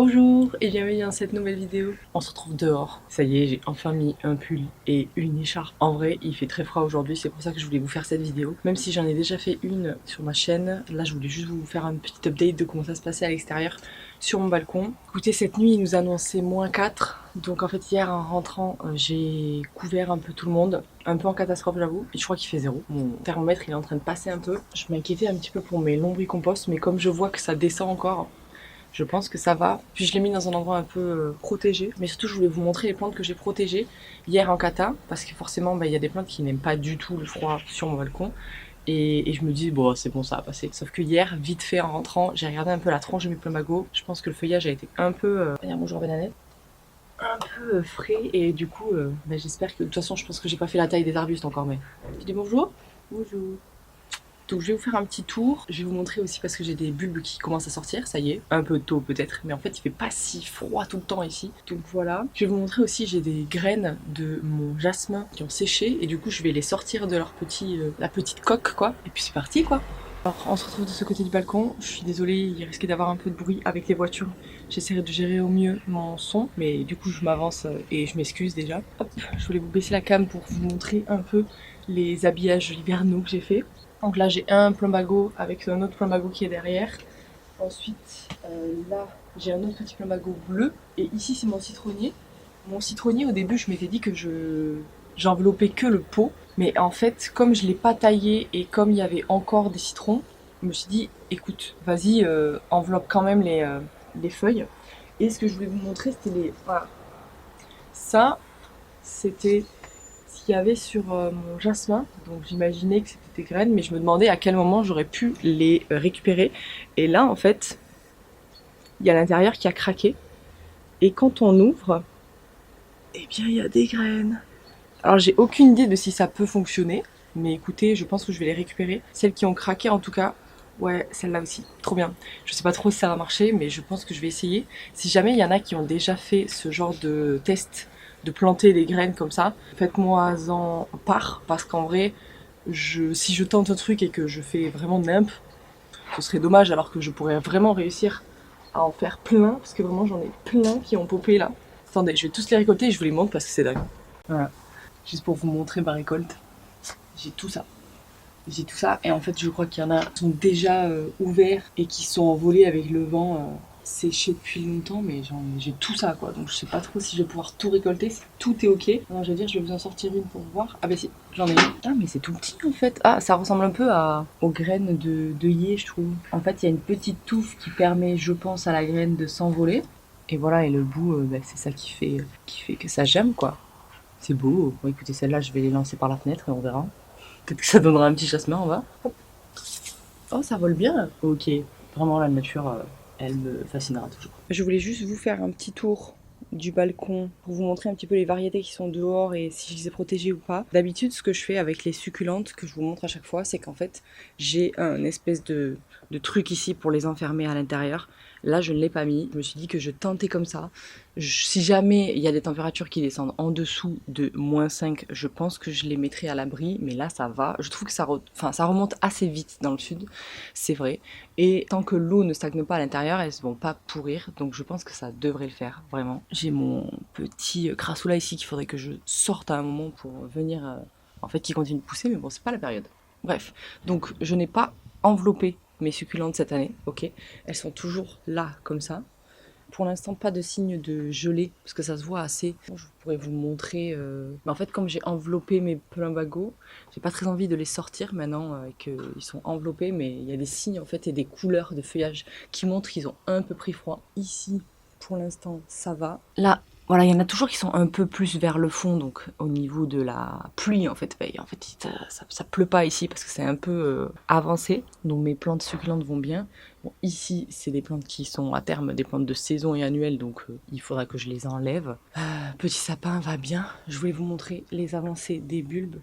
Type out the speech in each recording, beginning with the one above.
Bonjour et bienvenue dans cette nouvelle vidéo. On se retrouve dehors. Ça y est, j'ai enfin mis un pull et une écharpe. En vrai, il fait très froid aujourd'hui, c'est pour ça que je voulais vous faire cette vidéo. Même si j'en ai déjà fait une sur ma chaîne, là je voulais juste vous faire un petit update de comment ça se passait à l'extérieur sur mon balcon. Écoutez, cette nuit il nous annonçait -4. Donc en fait hier en rentrant, j'ai couvert un peu tout le monde. Un peu en catastrophe j'avoue. Et je crois qu'il fait 0. Mon thermomètre il est en train de passer un peu. Je m'inquiétais un petit peu pour mes lombricompostes, mais comme je vois que ça descend encore, je pense que ça va. Puis je l'ai mis dans un endroit un peu protégé. Mais surtout, je voulais vous montrer les plantes que j'ai protégées hier en cata. Parce que forcément, il y a des plantes qui n'aiment pas du tout le froid sur mon balcon. Et je me dis, bon, c'est bon, ça va passer. Sauf que hier, vite fait, en rentrant, j'ai regardé un peu la tronche de mes plumagos. Je pense que le feuillage a été un peu... bonjour bananette. Un peu frais. Et du coup, j'espère que... De toute façon, je pense que j'ai pas fait la taille des arbustes encore, mais... Tu dis bonjour? Bonjour. Donc je vais vous faire un petit tour, je vais vous montrer aussi parce que j'ai des bulbes qui commencent à sortir, ça y est, un peu tôt peut-être, mais en fait il fait pas si froid tout le temps ici, donc voilà. Je vais vous montrer aussi, j'ai des graines de mon jasmin qui ont séché et du coup je vais les sortir de leur la petite coque quoi, et puis c'est parti quoi. Alors on se retrouve de ce côté du balcon, je suis désolée, il risquait d'avoir un peu de bruit avec les voitures, j'essaierai de gérer au mieux mon son, mais du coup je m'avance et je m'excuse déjà. Hop, je voulais vous baisser la cam pour vous montrer un peu les habillages hivernaux que j'ai fait. Donc là j'ai un plumbago avec un autre plumbago qui est derrière. Ensuite là j'ai un autre petit plumbago bleu. Et ici c'est mon citronnier. Mon citronnier au début je m'étais dit que j'enveloppais que le pot. Mais en fait comme je l'ai pas taillé et comme il y avait encore des citrons, je me suis dit écoute vas-y enveloppe quand même les feuilles. Et ce que je voulais vous montrer c'était les... Voilà. Ça c'était qu'il y avait sur mon jasmin, donc j'imaginais que c'était des graines, mais je me demandais à quel moment j'aurais pu les récupérer. Et là, en fait, il y a l'intérieur qui a craqué. Et quand on ouvre, eh bien, il y a des graines. Alors, j'ai aucune idée de si ça peut fonctionner, mais écoutez, je pense que je vais les récupérer. Celles qui ont craqué, en tout cas, ouais, celle-là aussi, trop bien. Je sais pas trop si ça va marcher, mais je pense que je vais essayer. Si jamais il y en a qui ont déjà fait ce genre de test, de planter des graines comme ça, faites-moi-en part, parce qu'en vrai, si je tente un truc et que je fais vraiment nimp, ce serait dommage alors que je pourrais vraiment réussir à en faire plein, parce que vraiment j'en ai plein qui ont popé là. Attendez, je vais tous les récolter et je vous les montre parce que c'est dingue. Voilà, juste pour vous montrer ma récolte. J'ai tout ça. J'ai tout ça et en fait je crois qu'il y en a qui sont déjà ouverts et qui sont envolés avec le vent séchés depuis longtemps, mais j'ai tout ça quoi, donc je sais pas trop si je vais pouvoir tout récolter, si tout est ok. Alors je vais dire je vais vous en sortir une pour voir. Ah bah si, j'en ai une. Ah mais c'est tout petit en fait. Ah ça ressemble un peu aux graines de yé je trouve. En fait il y a une petite touffe qui permet je pense à la graine de s'envoler. Et voilà, et le bout c'est ça qui fait que ça germe quoi. C'est beau. Bon écoutez celle-là je vais les lancer par la fenêtre et on verra. Peut-être que ça donnera un petit jasmin en bas. Oh, ça vole bien. Ok, vraiment la nature, elle me fascinera toujours. Je voulais juste vous faire un petit tour du balcon pour vous montrer un petit peu les variétés qui sont dehors et si je les ai protégées ou pas. D'habitude, ce que je fais avec les succulentes que je vous montre à chaque fois, c'est qu'en fait, j'ai un espèce de truc ici pour les enfermer à l'intérieur. Là, je ne l'ai pas mis. Je me suis dit que je tentais comme ça. Si jamais il y a des températures qui descendent en dessous de -5, je pense que je les mettrai à l'abri. Mais là, ça va. Je trouve que ça remonte assez vite dans le sud, c'est vrai. Et tant que l'eau ne stagne pas à l'intérieur, elles ne vont pas pourrir. Donc je pense que ça devrait le faire, vraiment. J'ai mon petit crassoula ici qu'il faudrait que je sorte à un moment pour venir... En fait, qui continue de pousser, mais bon, c'est pas la période. Bref, donc je n'ai pas enveloppé mes succulentes cette année, ok. Elles sont toujours là, comme ça. Pour l'instant, pas de signe de gelée, parce que ça se voit assez. Je pourrais vous montrer... Mais en fait, comme j'ai enveloppé mes plumbagos, j'ai pas très envie de les sortir maintenant, qu'ils sont enveloppés, mais il y a des signes en fait et des couleurs de feuillage qui montrent qu'ils ont un peu pris froid. Ici, pour l'instant, ça va. Là, voilà, il y en a toujours qui sont un peu plus vers le fond, donc au niveau de la pluie, en fait. En fait, ça pleut pas ici parce que c'est un peu avancé, donc mes plantes succulentes vont bien. Bon, ici, c'est des plantes qui sont à terme des plantes de saison et annuelles, donc il faudra que je les enlève. Petit sapin va bien. Je voulais vous montrer les avancées des bulbes.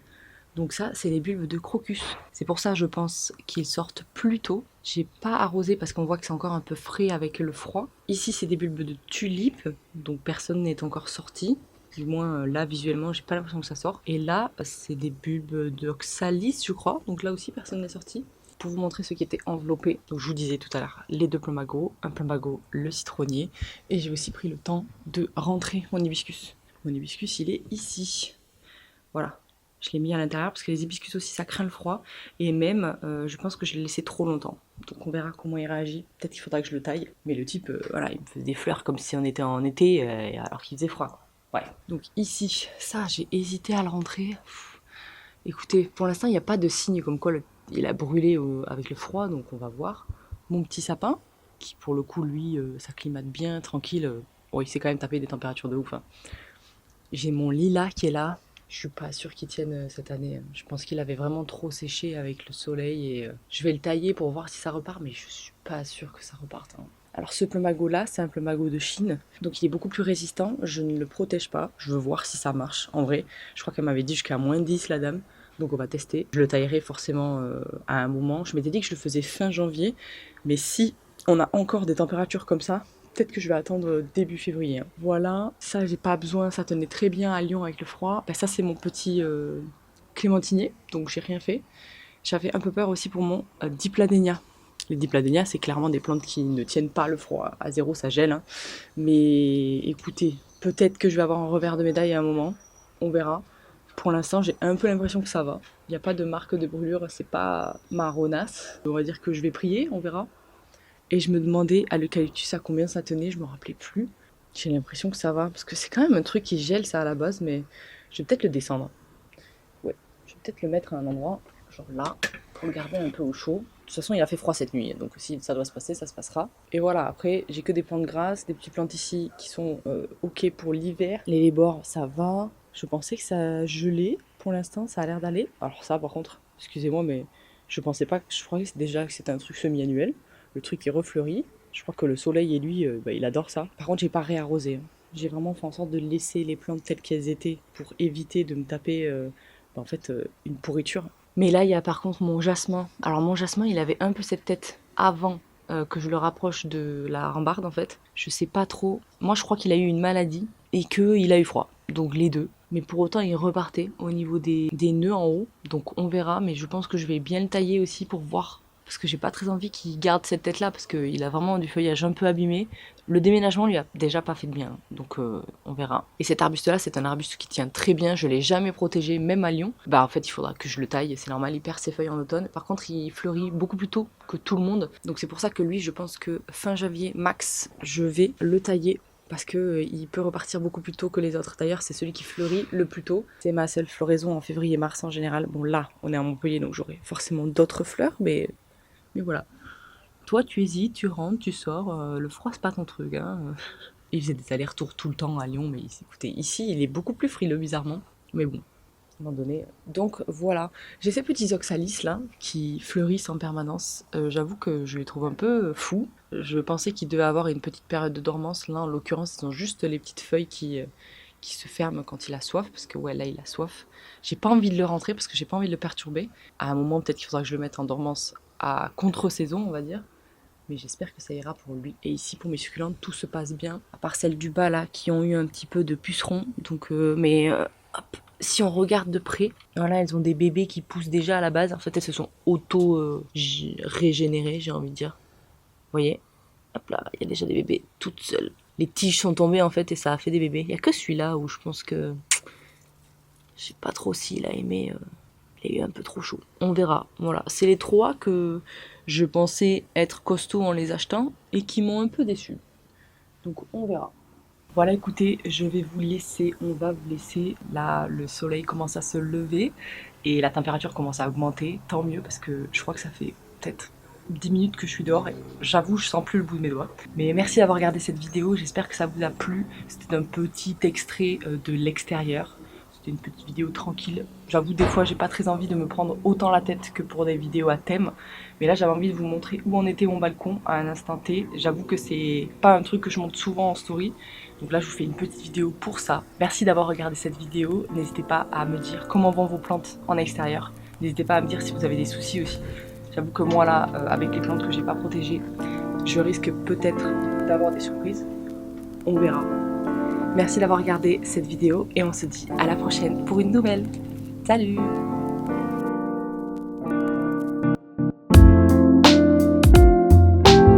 Donc ça, c'est les bulbes de crocus. C'est pour ça, je pense, qu'ils sortent plus tôt. J'ai pas arrosé parce qu'on voit que c'est encore un peu frais avec le froid. Ici, c'est des bulbes de tulipes, donc personne n'est encore sorti. Du moins, là, visuellement, j'ai pas l'impression que ça sort. Et là, c'est des bulbes d'oxalis, je crois. Donc là aussi, personne n'est sorti. pour vous montrer ce qui était enveloppé. Donc je vous disais tout à l'heure, les 2 plumbago, un plumbago, le citronnier. Et j'ai aussi pris le temps de rentrer mon hibiscus. Mon hibiscus, il est ici. Voilà. Je l'ai mis à l'intérieur parce que les hibiscus aussi, ça craint le froid. Et même, je pense que je l'ai laissé trop longtemps. Donc on verra comment il réagit. Peut-être qu'il faudra que je le taille. Mais le type, voilà, il me faisait des fleurs comme si on était en été, alors qu'il faisait froid. Ouais. Donc ici, ça, j'ai hésité à le rentrer. Écoutez, pour l'instant, il n'y a pas de signe comme quoi il a brûlé avec le froid, donc on va voir. Mon petit sapin, qui pour le coup, lui, s'acclimate bien, tranquille. Bon, il s'est quand même tapé des températures de ouf. Hein. J'ai mon lilas qui est là. Je suis pas sûre qu'il tienne cette année. Je pense qu'il avait vraiment trop séché avec le soleil et je vais le tailler pour voir si ça repart, mais je suis pas sûre que ça reparte. Hein. Alors ce plumbago là, c'est un plumbago de Chine, donc il est beaucoup plus résistant. Je ne le protège pas. Je veux voir si ça marche. En vrai, je crois qu'elle m'avait dit jusqu'à -10 la dame. Donc on va tester. Je le taillerai forcément à un moment. Je m'étais dit que je le faisais fin janvier, mais si on a encore des températures comme ça, peut-être que je vais attendre début février. Hein. Voilà, ça j'ai pas besoin, ça tenait très bien à Lyon avec le froid. Ben, ça c'est mon petit clémentinier, donc j'ai rien fait. J'avais un peu peur aussi pour mon dipladénia. Les dipladénias, c'est clairement des plantes qui ne tiennent pas le froid. À 0, ça gèle. Hein. Mais écoutez, peut-être que je vais avoir un revers de médaille à un moment. On verra. Pour l'instant, j'ai un peu l'impression que ça va. Il n'y a pas de marque de brûlure, c'est pas marronasse. On va dire que je vais prier, on verra. Et je me demandais à l'eucalyptus à combien ça tenait, je me rappelais plus. J'ai l'impression que ça va, parce que c'est quand même un truc qui gèle ça à la base, mais je vais peut-être le descendre. Ouais, je vais peut-être le mettre à un endroit, genre là, pour le garder un peu au chaud. De toute façon, il a fait froid cette nuit, donc si ça doit se passer, ça se passera. Et voilà, après, j'ai que des plantes grasses, des petites plantes ici qui sont ok pour l'hiver. Les lébores, ça va. Je pensais que ça gelait, pour l'instant, ça a l'air d'aller. Alors ça, par contre, excusez-moi, mais je pensais pas, je croyais déjà que c'était un truc semi-annuel. Le truc est refleuri. Je crois que le soleil et lui, il adore ça. Par contre, j'ai pas réarrosé. Hein. J'ai vraiment fait en sorte de laisser les plantes telles qu'elles étaient pour éviter de me taper une pourriture. Mais là, il y a par contre mon jasmin. Alors mon jasmin, il avait un peu cette tête avant que je le rapproche de la rambarde en fait. Je sais pas trop. Moi, je crois qu'il a eu une maladie et qu'il a eu froid. Donc les deux. Mais pour autant, il repartait au niveau des nœuds en haut. Donc on verra, mais je pense que je vais bien le tailler aussi pour voir. Parce que j'ai pas très envie qu'il garde cette tête-là, parce qu'il a vraiment du feuillage un peu abîmé. Le déménagement lui a déjà pas fait de bien, donc on verra. Et cet arbuste-là, c'est un arbuste qui tient très bien, je l'ai jamais protégé, même à Lyon. Bah en fait, il faudra que je le taille, c'est normal, il perd ses feuilles en automne. Par contre, il fleurit beaucoup plus tôt que tout le monde, donc c'est pour ça que lui, je pense que fin janvier max, je vais le tailler. Parce qu'il peut repartir beaucoup plus tôt que les autres. D'ailleurs, c'est celui qui fleurit le plus tôt. C'est ma seule floraison en février-mars en général. Bon là, on est à Montpellier, donc j'aurai forcément d'autres fleurs, mais voilà. Toi, tu hésites, tu rentres, tu sors. Le froid, c'est pas ton truc. Hein. Il faisait des allers-retours tout le temps à Lyon, mais écoutez, ici, il est beaucoup plus frileux, bizarrement. Mais bon, à un moment donné. Donc voilà. J'ai ces petits oxalis là qui fleurissent en permanence. J'avoue que je les trouve un peu fous. Je pensais qu'ils devaient avoir une petite période de dormance. Là, en l'occurrence, ils ont juste les petites feuilles qui se ferment quand il a soif. Parce que ouais, là, il a soif. J'ai pas envie de le rentrer parce que j'ai pas envie de le perturber. À un moment, peut-être qu'il faudra que je le mette en dormance à contre-saison, on va dire. Mais j'espère que ça ira pour lui. Et ici, pour mes succulentes, tout se passe bien. À part celles du bas, là, qui ont eu un petit peu de pucerons. Donc, hop, si on regarde de près, voilà, elles ont des bébés qui poussent déjà à la base. En fait, elles se sont auto-régénérées, j'ai envie de dire. Vous voyez ? Hop là, il y a déjà des bébés toutes seules. Les tiges sont tombées, en fait, et ça a fait des bébés. Il n'y a que celui-là où je pense que... Je sais pas trop s'il a aimé... Il est un peu trop chaud. On verra. Voilà. C'est les 3 que je pensais être costauds en les achetant et qui m'ont un peu déçu. Donc on verra. Voilà, écoutez, je vais vous laisser. On va vous laisser. Là, le soleil commence à se lever et la température commence à augmenter. Tant mieux parce que je crois que ça fait peut-être 10 minutes que je suis dehors et j'avoue, je sens plus le bout de mes doigts. Mais merci d'avoir regardé cette vidéo. J'espère que ça vous a plu. C'était un petit extrait de l'extérieur. C'était une petite vidéo tranquille. J'avoue, des fois, j'ai pas très envie de me prendre autant la tête que pour des vidéos à thème. Mais là, j'avais envie de vous montrer où en était mon balcon à un instant T. J'avoue que c'est pas un truc que je montre souvent en story. Donc là, je vous fais une petite vidéo pour ça. Merci d'avoir regardé cette vidéo. N'hésitez pas à me dire comment vont vos plantes en extérieur. N'hésitez pas à me dire si vous avez des soucis aussi. J'avoue que moi, là, avec les plantes que j'ai pas protégées, je risque peut-être d'avoir des surprises. On verra. Merci d'avoir regardé cette vidéo et on se dit à la prochaine pour une nouvelle. Salut!